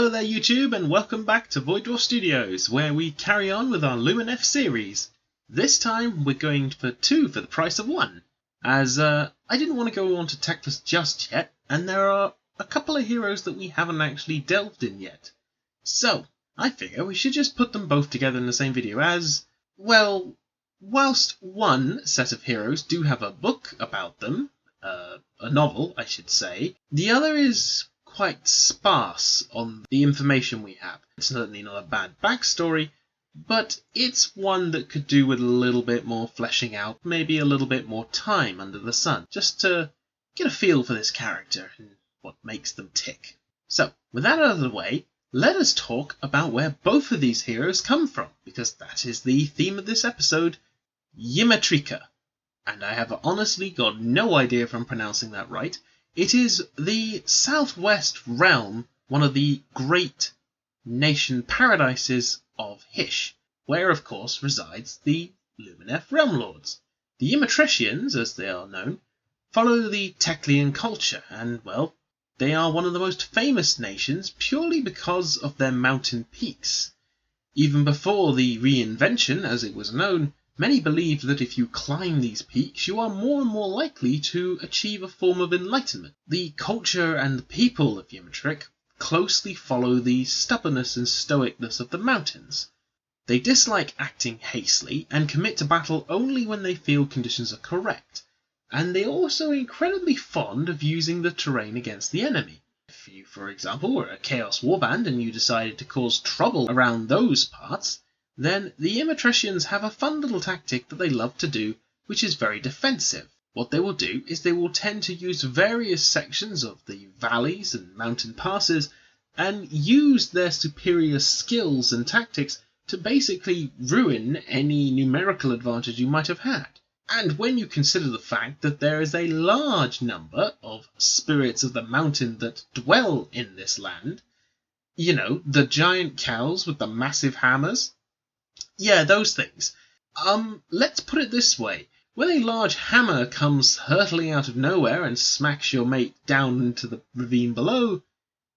Hello there YouTube, and welcome back to Void Dwarf Studios, where we carry on with our Lumineth series. This time we're going for 2 for the price of 1, as I didn't want to go on to Techless just yet, and there are a couple of heroes that we haven't actually delved in yet. So, I figure we should just put them both together in the same video as, well, whilst one set of heroes do have a book about them, a novel I should say, the other is quite sparse on the information we have. It's certainly not a bad backstory, but it's one that could do with a little bit more fleshing out, maybe a little bit more time under the sun, just to get a feel for this character and what makes them tick. So, with that out of the way, let us talk about where both of these heroes come from, because that is the theme of this episode, Yemetrica. And I have honestly got no idea if I'm pronouncing that right. It is the southwest realm, one of the great nation paradises of Hysh, where of course resides the Lumineth Realm Lords. The Immatricians, as they are known, follow the Techlian culture, and well, they are one of the most famous nations purely because of their mountain peaks. Even before the reinvention, as it was known, many believed that if you climb these peaks, you are more and more likely to achieve a form of enlightenment. The culture and the people of Yemetric closely follow the stubbornness and stoicness of the mountains. They dislike acting hastily and commit to battle only when they feel conditions are correct, and they are also incredibly fond of using the terrain against the enemy. If you, for example, were a Chaos Warband and you decided to cause trouble around those parts, then the Immatricians have a fun little tactic that they love to do, which is very defensive. What they will do is they will tend to use various sections of the valleys and mountain passes and use their superior skills and tactics to basically ruin any numerical advantage you might have had. And when you consider the fact that there is a large number of spirits of the mountain that dwell in this land, you know, the giant cows with the massive hammers, yeah, those things. Let's put it this way. When a large hammer comes hurtling out of nowhere and smacks your mate down into the ravine below,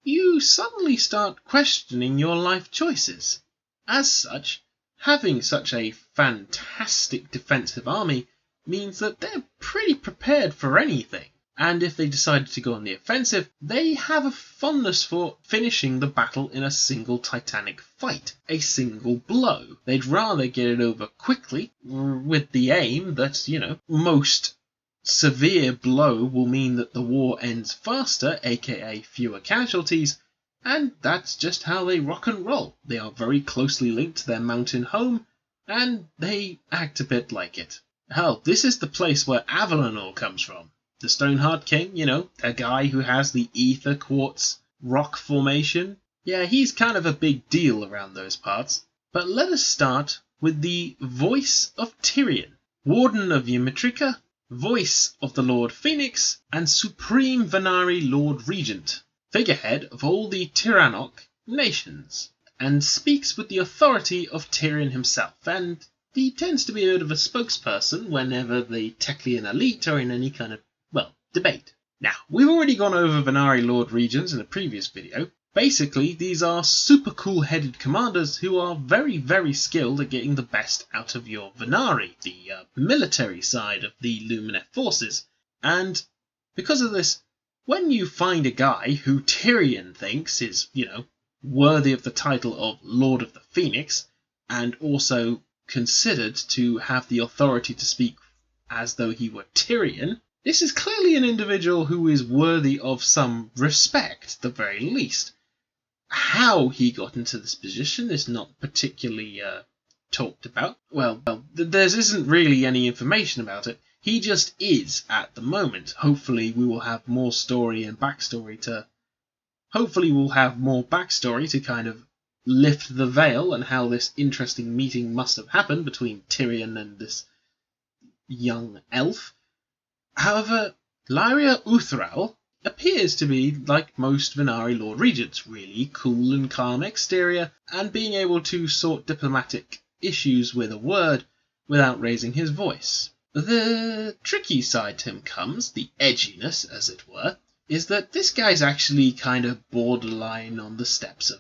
you suddenly start questioning your life choices. As such, having such a fantastic defensive army means that they're pretty prepared for anything. And if they decided to go on the offensive, they have a fondness for finishing the battle in a single titanic fight, a single blow. They'd rather get it over quickly, with the aim that, you know, most severe blow will mean that the war ends faster, aka fewer casualties, and that's just how they rock and roll. They are very closely linked to their mountain home, and they act a bit like it. Hell, this is the place where Avalon all comes from. The Stoneheart King, you know, a guy who has the ether quartz rock formation. Yeah, he's kind of a big deal around those parts. But let us start with the voice of Tyrion, Warden of Yemetrica, voice of the Lord Phoenix, and Supreme Venari Lord Regent, figurehead of all the Tyrannoc nations, and speaks with the authority of Tyrion himself, and he tends to be a bit of a spokesperson whenever the Techlian elite are in any kind of debate. Now, we've already gone over Venari Lord Regents in a previous video. Basically, these are super cool-headed commanders who are very, very skilled at getting the best out of your Venari, the military side of the Lumineth forces. And because of this, when you find a guy who Tyrion thinks is, you know, worthy of the title of Lord of the Phoenix, and also considered to have the authority to speak as though he were Tyrion, this is clearly an individual who is worthy of some respect, at the very least. How he got into this position is not particularly talked about. Well, there isn't really any information about it. He just is at the moment. Hopefully we will have more story and backstory to... Hopefully we'll have more backstory to kind of lift the veil on how this interesting meeting must have happened between Tyrion and this young elf. However, Lyria Uthral appears to be like most Venari Lord Regents, really cool and calm exterior, and being able to sort diplomatic issues with a word without raising his voice. The tricky side to him comes, the edginess as it were, is that this guy's actually kind of borderline on the steps of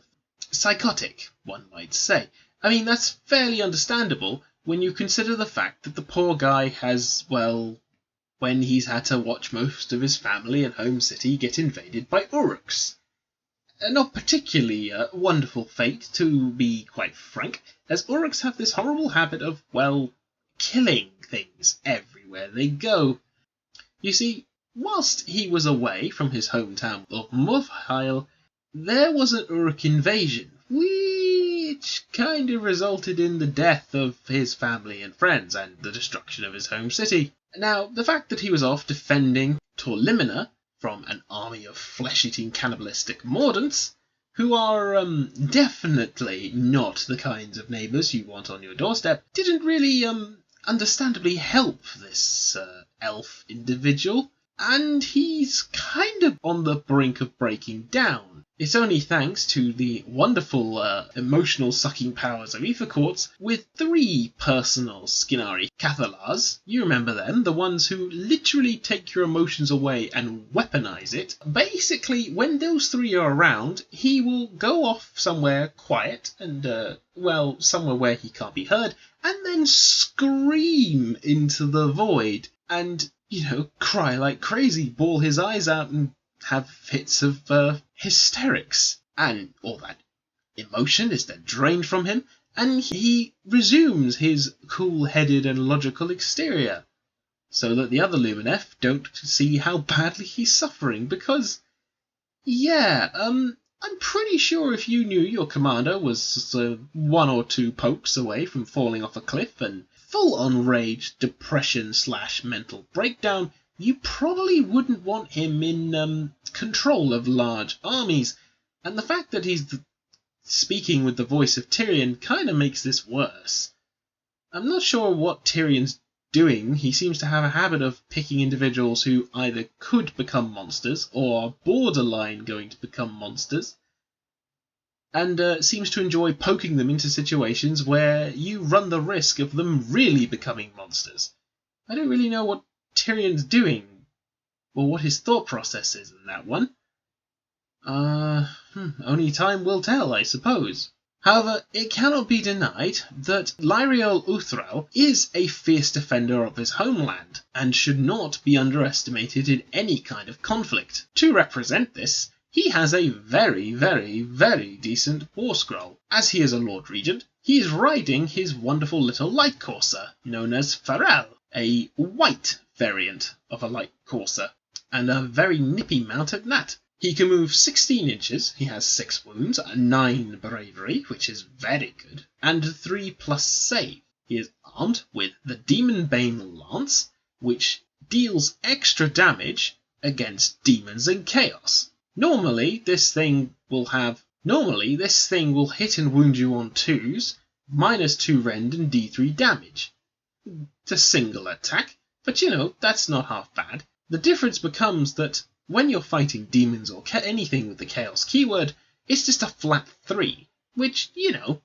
psychotic, one might say. I mean, that's fairly understandable when you consider the fact that the poor guy has, well, when he's had to watch most of his family and home city get invaded by Uruks. Not particularly a wonderful fate, to be quite frank, as Uruks have this horrible habit of, well, killing things everywhere they go. You see, whilst he was away from his hometown of Muvhail, there was an Uruk invasion, which kind of resulted in the death of his family and friends and the destruction of his home city. Now, the fact that he was off defending Torlimina from an army of flesh-eating cannibalistic mordants, who are definitely not the kinds of neighbours you want on your doorstep, didn't really understandably help this elf individual, and he's kind of on the brink of breaking down. It's only thanks to the wonderful emotional sucking powers of ether quartz with 3 personal Skinari Cathalars. You remember them, the ones who literally take your emotions away and weaponize it. Basically, when those 3 are around, he will go off somewhere quiet and, well, somewhere where he can't be heard, and then scream into the void and, cry like crazy, bawl his eyes out and have fits of hysterics, and all that emotion is then drained from him, and he resumes his cool-headed and logical exterior, so that the other Luminef don't see how badly he's suffering, because, I'm pretty sure if you knew your commander was 1 or 2 pokes away from falling off a cliff and full-on rage, depression / mental breakdown, you probably wouldn't want him in control of large armies, and the fact that he's speaking with the voice of Tyrion kind of makes this worse. I'm not sure what Tyrion's doing. He seems to have a habit of picking individuals who either could become monsters or are borderline going to become monsters, and seems to enjoy poking them into situations where you run the risk of them really becoming monsters. I don't really know what Tyrion's doing, or what his thought process is in that one. Only time will tell, I suppose. However, it cannot be denied that Lyriel Uthral is a fierce defender of his homeland, and should not be underestimated in any kind of conflict. To represent this, he has a very, very, very decent war scroll. As he is a Lord Regent, he is riding his wonderful little light courser, known as Pharrell, a white variant of a light courser, and a very nippy mount at that. He can move 16 inches, he has 6 wounds, 9 bravery, which is very good, and 3+ save. He is armed with the Demonbane Lance, which deals extra damage against demons and chaos. Normally, this thing will hit and wound you on 2s, -2 rend and d3 damage. It's a single attack, but that's not half bad. The difference becomes that when you're fighting demons or anything with the chaos keyword, it's just a flat 3, which,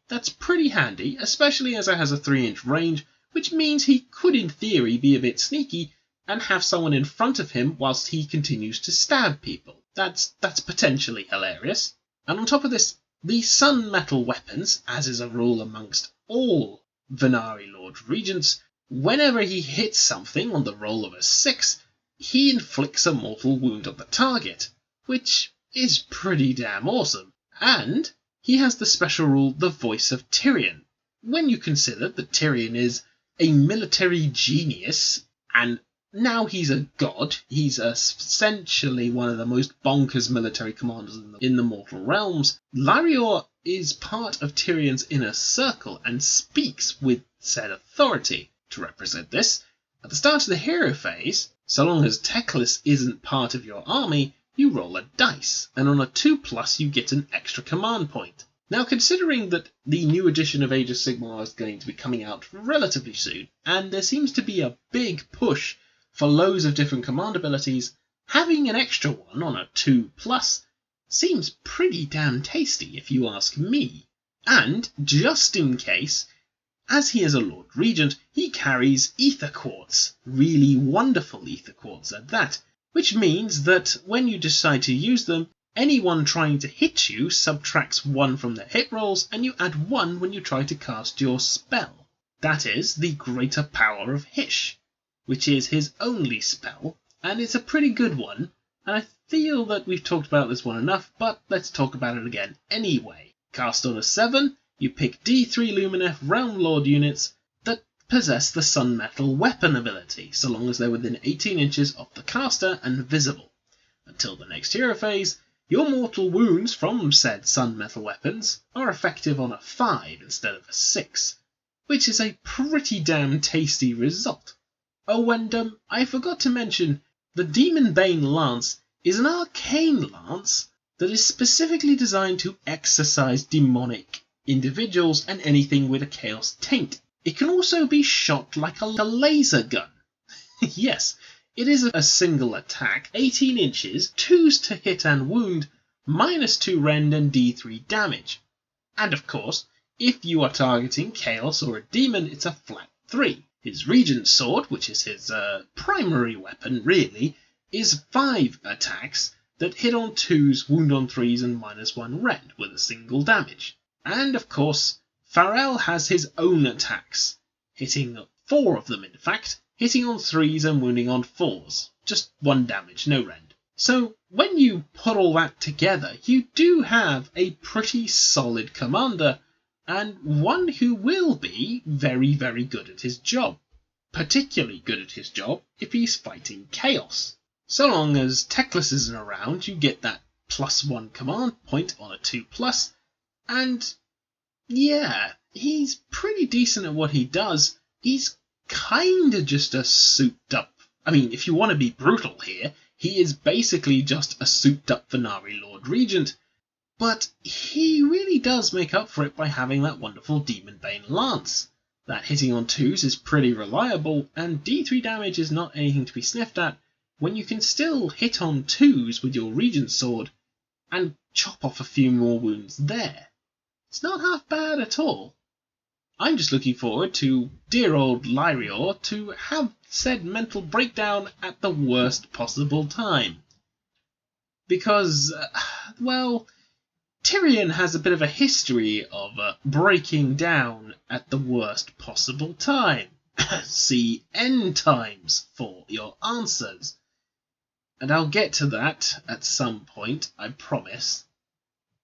that's pretty handy, especially as it has a 3-inch range, which means he could in theory be a bit sneaky and have someone in front of him whilst he continues to stab people. That's potentially hilarious. And on top of this, the sun metal weapons, as is a rule amongst all Venari Lord Regents, whenever he hits something on the roll of a 6, he inflicts a mortal wound on the target, which is pretty damn awesome. And he has the special rule, the Voice of Tyrion. When you consider that Tyrion is a military genius, and now he's a god, he's essentially one of the most bonkers military commanders in the mortal realms, Lyrior is part of Tyrion's inner circle and speaks with said authority. To represent this, at the start of the hero phase, so long as Teclis isn't part of your army, you roll a dice, and on a 2+ you get an extra command point. Now, considering that the new edition of Age of Sigmar is going to be coming out relatively soon, and there seems to be a big push for loads of different command abilities, having an extra one on a 2+ seems pretty damn tasty if you ask me. And, just in case, as he is a Lord Regent, he carries ether quartz, really wonderful ether quartz at that, which means that when you decide to use them, anyone trying to hit you subtracts 1 from their hit rolls, and you add 1 when you try to cast your spell. That is the Greater Power of Hysh, which is his only spell, and it's a pretty good one, and I feel that we've talked about this one enough, but let's talk about it again anyway. Cast on a 7, you pick D3 Lumineth Realm Lord units that possess the Sun Metal weapon ability, so long as they're within 18 inches of the caster and visible. Until the next hero phase, your mortal wounds from said Sun Metal weapons are effective on a 5 instead of a 6, which is a pretty damn tasty result. Oh, and I forgot to mention, the Demonbane Lance is an arcane lance that is specifically designed to exorcise demonic individuals and anything with a chaos taint. It can also be shot like a laser gun. Yes, it is a single attack, 18 inches, 2s to hit and wound, -2 rend and D3 damage. And of course, if you are targeting chaos or a demon, it's a flat 3. His Regent's Sword, which is his primary weapon really, is 5 attacks that hit on 2s, wound on 3s and -1 rend with a single damage. And of course, Farrell has his own attacks, hitting 4 of them in fact, hitting on 3s and wounding on 4s, just 1 damage, no rend. So when you put all that together, you do have a pretty solid commander, and one who will be very, very good at his job. Particularly good at his job if he's fighting chaos. So long as Teclis isn't around, you get that +1 command point on a 2+, and yeah, he's pretty decent at what he does. He's kinda just a souped up, I mean, if you want to be brutal here, he is basically just a souped up Venari Lord Regent, but he really does make up for it by having that wonderful Demonbane Lance. That hitting on 2s is pretty reliable, and D3 damage is not anything to be sniffed at when you can still hit on 2s with your Regent's Sword and chop off a few more wounds there. It's not half bad at all. I'm just looking forward to dear old Lyrior to have said mental breakdown at the worst possible time. Because, well, Tyrion has a bit of a history of breaking down at the worst possible time. See End Times for your answers. And I'll get to that at some point, I promise.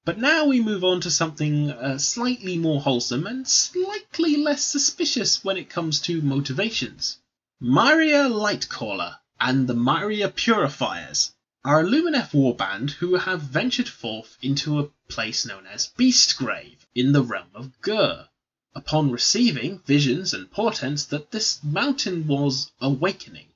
But now we move on to something slightly more wholesome and slightly less suspicious when it comes to motivations. Myria Lightcaller and the Myria Purifiers are a Lumineth warband who have ventured forth into a place known as Beastgrave in the realm of Gur, upon receiving visions and portents that this mountain was awakening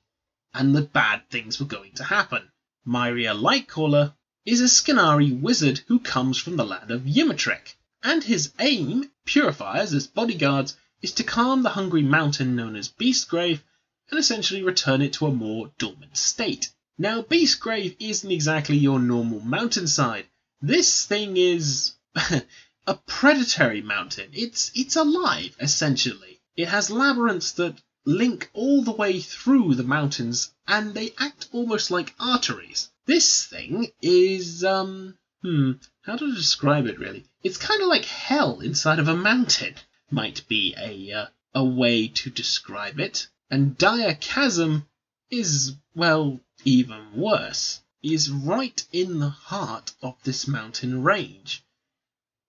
and that bad things were going to happen. Myria Lightcaller is a Scanari wizard who comes from the land of Yemetric, and his aim, Purifiers as bodyguards, is to calm the hungry mountain known as Beastgrave and essentially return it to a more dormant state. Now, Beastgrave isn't exactly your normal mountainside. This thing is a predatory mountain. It's alive, essentially. It has labyrinths that link all the way through the mountains, and they act almost like arteries. This thing is, how to describe it really? It's kind of like hell inside of a mountain, might be a way to describe it. And Diacasm is, well, even worse. It is right in the heart of this mountain range.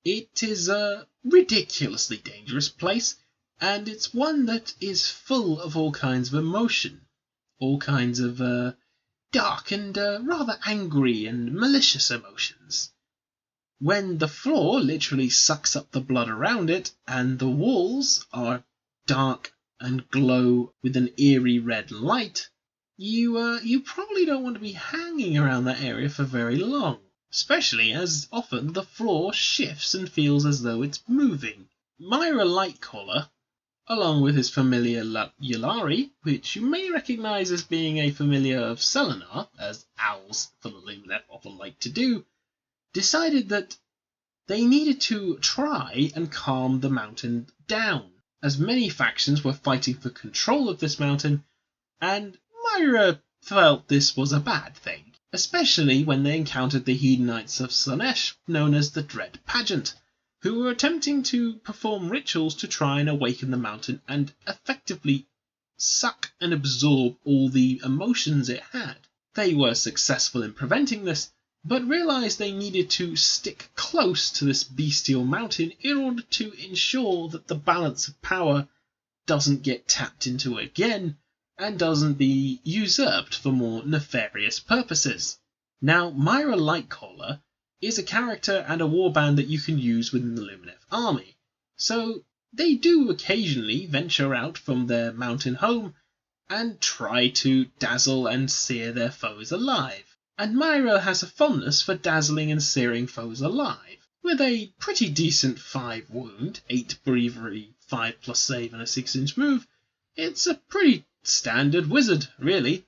It is a ridiculously dangerous place, and it's one that is full of all kinds of emotion, all kinds of dark and rather angry and malicious emotions. When the floor literally sucks up the blood around it, and the walls are dark and glow with an eerie red light, you probably don't want to be hanging around that area for very long, especially as often the floor shifts and feels as though it's moving. Myra Lightcaller, along with his familiar Yulari, which you may recognise as being a familiar of Selenar, as owls for the Lumineth often like to do, decided that they needed to try and calm the mountain down, as many factions were fighting for control of this mountain, and Myra felt this was a bad thing, especially when they encountered the Hedonites of Slaanesh, known as the Dread Pageant, who were attempting to perform rituals to try and awaken the mountain and effectively suck and absorb all the emotions it had. They were successful in preventing this, but realized they needed to stick close to this bestial mountain in order to ensure that the balance of power doesn't get tapped into again and doesn't be usurped for more nefarious purposes. Now, Myaris Lightcaller is a character and a warband that you can use within the Lumineth army, so they do occasionally venture out from their mountain home and try to dazzle and sear their foes alive. And Myaris has a fondness for dazzling and searing foes alive. With a pretty decent 5 wound, 8 bravery, 5+ save and a 6-inch move, it's a pretty standard wizard, really.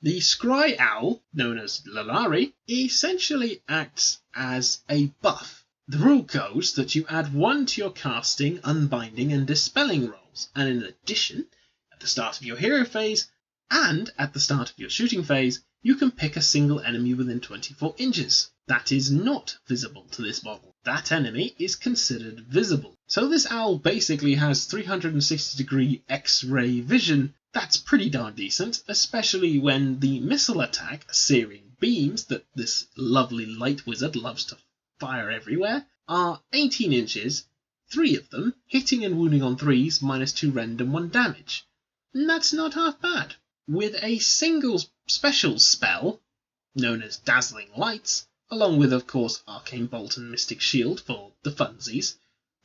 The Scry Owl, known as Lalari, essentially acts as a buff. The rule goes that you add 1 to your casting, unbinding and dispelling rolls, and in addition, at the start of your hero phase and at the start of your shooting phase, you can pick a single enemy within 24 inches. That is not visible to this model. That enemy is considered visible. So this owl basically has 360-degree X-ray vision. That's pretty darn decent, especially when the missile attack, searing beams that this lovely light wizard loves to fire everywhere, are 18 inches, 3 of them, hitting and wounding on 3s, -2 rend and 1 damage. And that's not half bad. With a single special spell, known as Dazzling Lights, along with, of course, Arcane Bolt and Mystic Shield for the funsies,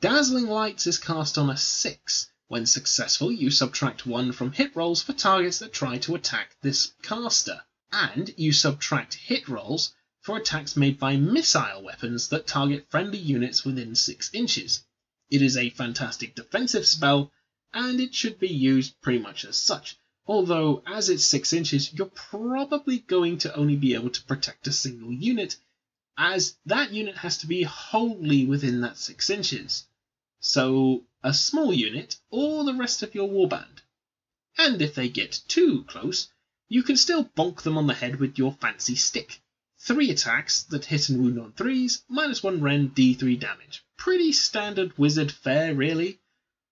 Dazzling Lights is cast on a 6. When successful, you subtract 1 from hit rolls for targets that try to attack this caster, and you subtract hit rolls for attacks made by missile weapons that target friendly units within 6 inches. It is a fantastic defensive spell, and it should be used pretty much as such. Although, as it's 6 inches, you're probably going to only be able to protect a single unit, as that unit has to be wholly within that 6 inches. So, a small unit, or the rest of your warband. And if they get too close, you can still bonk them on the head with your fancy stick. 3 attacks that hit and wound on 3s, -1 rend, D3 damage. Pretty standard wizard fare, really.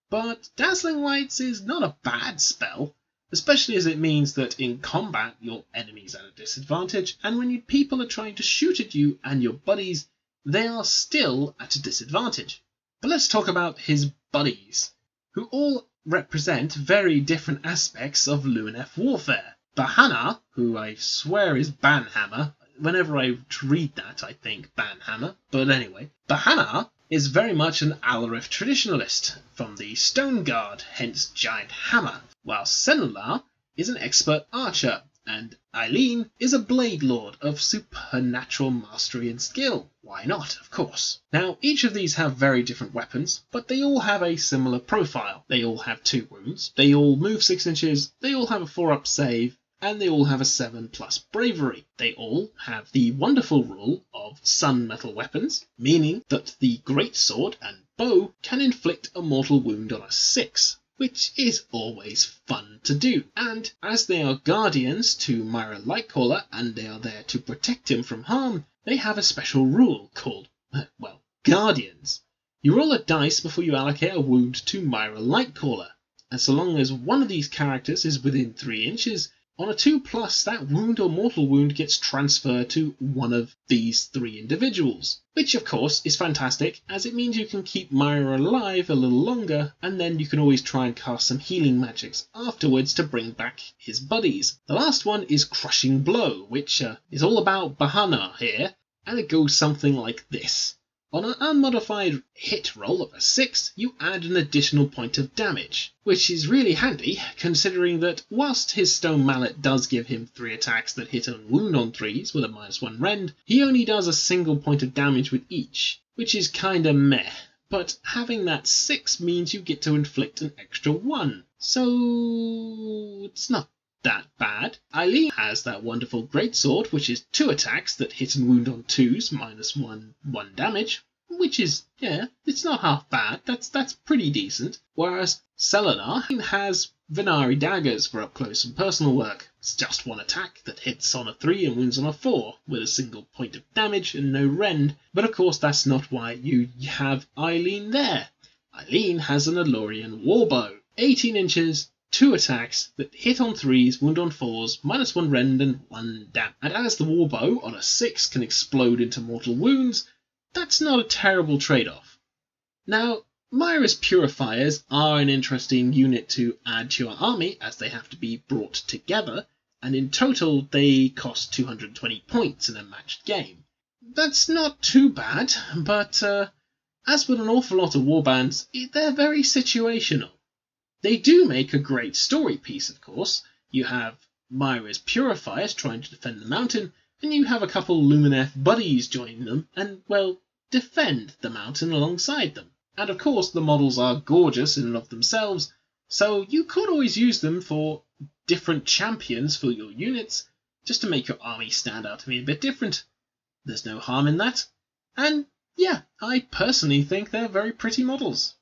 But Dazzling Lights is not a bad spell, especially as it means that in combat your enemy's at a disadvantage, and when people are trying to shoot at you and your buddies, they are still at a disadvantage. But let's talk about his buddies, who all represent very different aspects of Lumineth warfare. Bahana, who I swear is Banhammer, whenever I read that I think Banhammer, but anyway, Bahana is very much an Alarith traditionalist from the Stone Guard, hence Giant Hammer, while Senular is an expert archer, and Eileen is a Blade Lord of supernatural mastery and skill. Why not, of course. Now, each of these have very different weapons, but they all have a similar profile. They all have 2 wounds, they all move 6 inches, they all have a 4-up save, and they all have a 7+ bravery. They all have the wonderful rule of sun metal weapons, meaning that the greatsword and bow can inflict a mortal wound on a 6, which is always fun to do. And as they are guardians to Myaris Lightcaller and they are there to protect him from harm, they have a special rule called, Guardians. You roll a dice before you allocate a wound to Myaris Lightcaller, and so long as one of these characters is within 3 inches, on a 2+, that wound or mortal wound gets transferred to one of these 3 individuals, which of course is fantastic, as it means you can keep Myaris alive a little longer, and then you can always try and cast some healing magics afterwards to bring back his buddies. The last one is Crushing Blow, which is all about Bahana here, and it goes something like this. On an unmodified hit roll of a 6, you add an additional point of damage, which is really handy considering that whilst his stone mallet does give him 3 attacks that hit and wound on 3s with a -1 rend, he only does a single point of damage with each, which is kinda meh, but having that 6 means you get to inflict an extra 1, so it's not that bad. Eileen has that wonderful greatsword, which is 2 attacks that hit and wound on 2s, -1 damage, which is, it's not half bad. That's pretty decent. Whereas Selenar has Venari daggers for up close and personal work, It's just one attack that hits on a 3 and wounds on a 4, with a single point of damage and no rend, but of course that's not why you have Eileen there. Eileen has an Elorian warbow, 18 inches, 2 attacks that hit on 3s, wound on 4s, -1 rend and 1 damage. And as the warbow on a 6 can explode into mortal wounds, that's not a terrible trade-off. Now, Myaris Purifiers are an interesting unit to add to your army, as they have to be brought together, and in total they cost 220 points in a matched game. That's not too bad, but as with an awful lot of warbands, they're very situational. They do make a great story piece, of course. You have Myaris Purifiers trying to defend the mountain, and you have a couple Lumineth buddies joining them and, well, defend the mountain alongside them. And of course the models are gorgeous in and of themselves, so you could always use them for different champions for your units, just to make your army stand out to be a bit different. There's no harm in that. And yeah, I personally think they're very pretty models.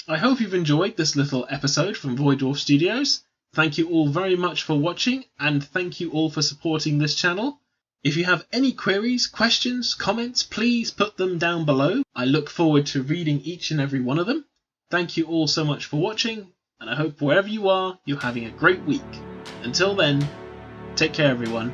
I hope you've enjoyed this little episode from Void Dwarf Studios. Thank you all very much for watching, and thank you all for supporting this channel. If you have any queries, questions, comments, please put them down below. I look forward to reading each and every one of them. Thank you all so much for watching, and I hope wherever you are, you're having a great week. Until then, take care everyone.